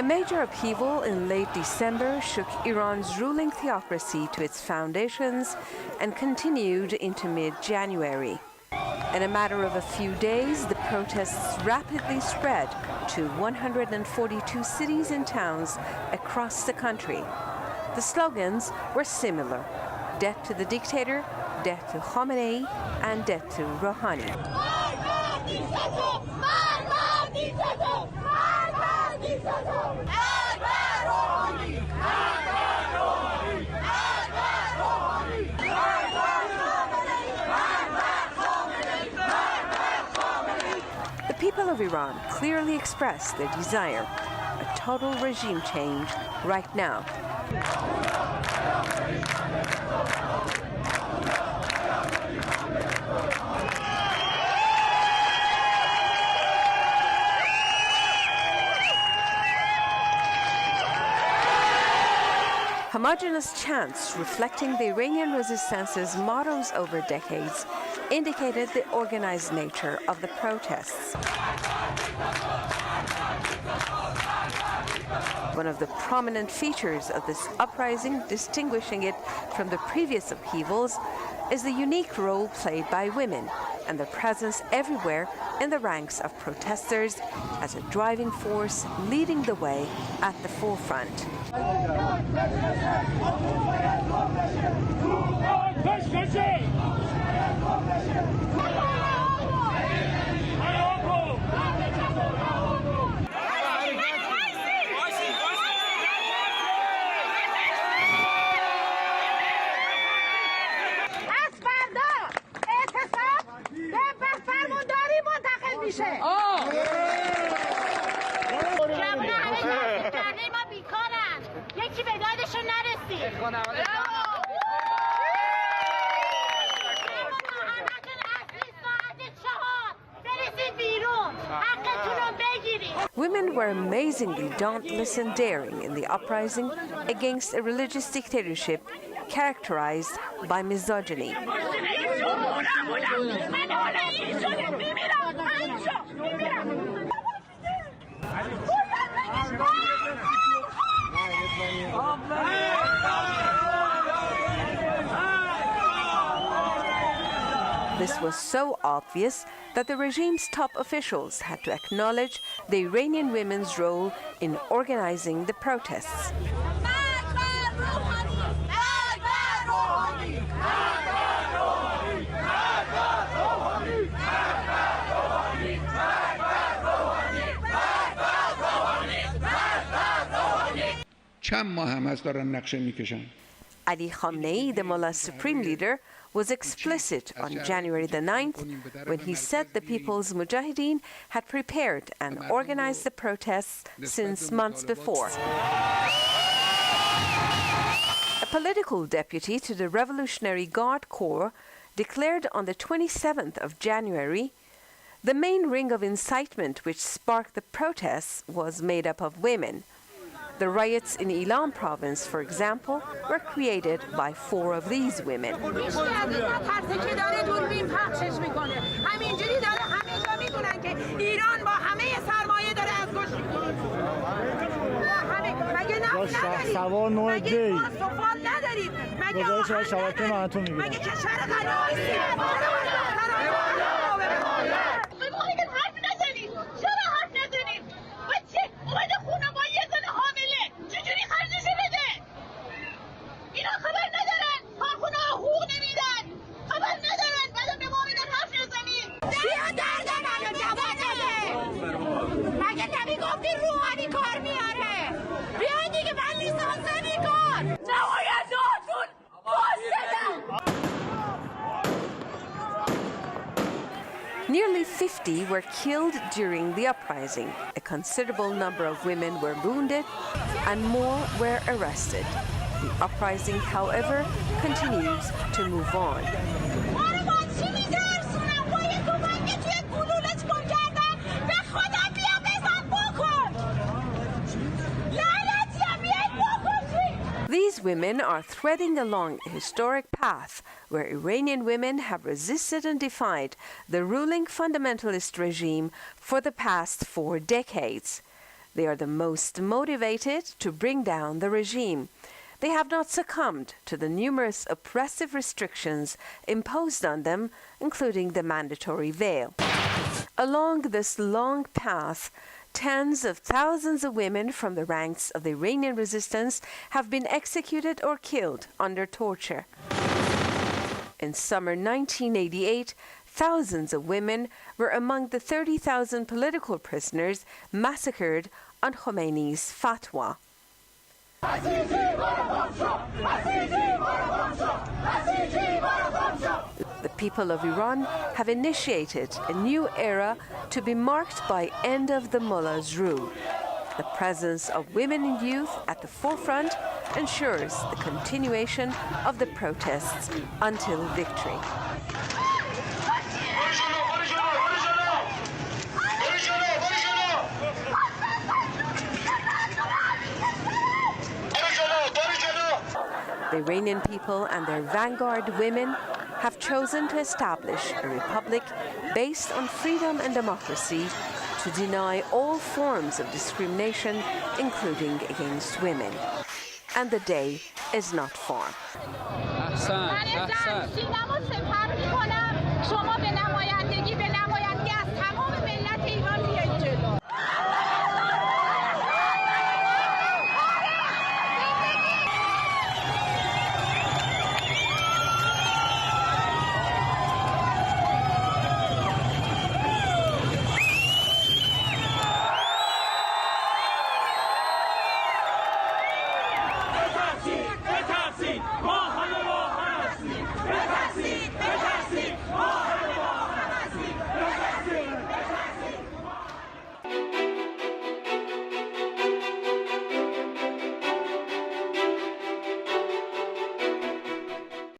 A major upheaval in late December shook Iran's ruling theocracy to its foundations and continued into mid-January. In a matter of a few days, the protests rapidly spread to 142 cities and towns across the country. The slogans were similar: death to the dictator, death to Khamenei, and death to Rouhani. The people of Iran clearly expressed their desire, a total regime change right now. Homogeneous chants reflecting the Iranian resistance's mottos over decades indicated the organized nature of the protests. One of the prominent features of this uprising, distinguishing it from the previous upheavals, is the unique role played by women and their presence everywhere in the ranks of protesters as a driving force leading the way at the forefront. Women were amazingly dauntless and daring in the uprising against a religious dictatorship characterized by misogyny. This was so obvious that the regime's top officials had to acknowledge the Iranian women's role in organizing the protests. Ali Khamenei, the mullahs' supreme leader, was explicit on January the 9th when he said the People's Mujahideen had prepared and organized the protests since months before. A political deputy to the Revolutionary Guard Corps declared on the 27th of January, the main ring of incitement which sparked the protests was made up of women. The riots in Ilan province, for example, were created by 4 of these women. Nearly 50 were killed during the uprising. A considerable number of women were wounded and more were arrested. The uprising, however, continues to move on. These women are threading along a historic path where Iranian women have resisted and defied the ruling fundamentalist regime for the past 4 decades. They are the most motivated to bring down the regime. They have not succumbed to the numerous oppressive restrictions imposed on them, including the mandatory veil. Along this long path, tens of thousands of women from the ranks of the Iranian resistance have been executed or killed under torture. In summer 1988, thousands of women were among the 30,000 political prisoners massacred on Khamenei's fatwa. The people of Iran have initiated a new era to be marked by end of the mullahs' rule. The presence of women and youth at the forefront ensures the continuation of the protests until victory. The Iranian people and their vanguard women have chosen to establish a republic based on freedom and democracy, to deny all forms of discrimination, including against women. And the day is not far.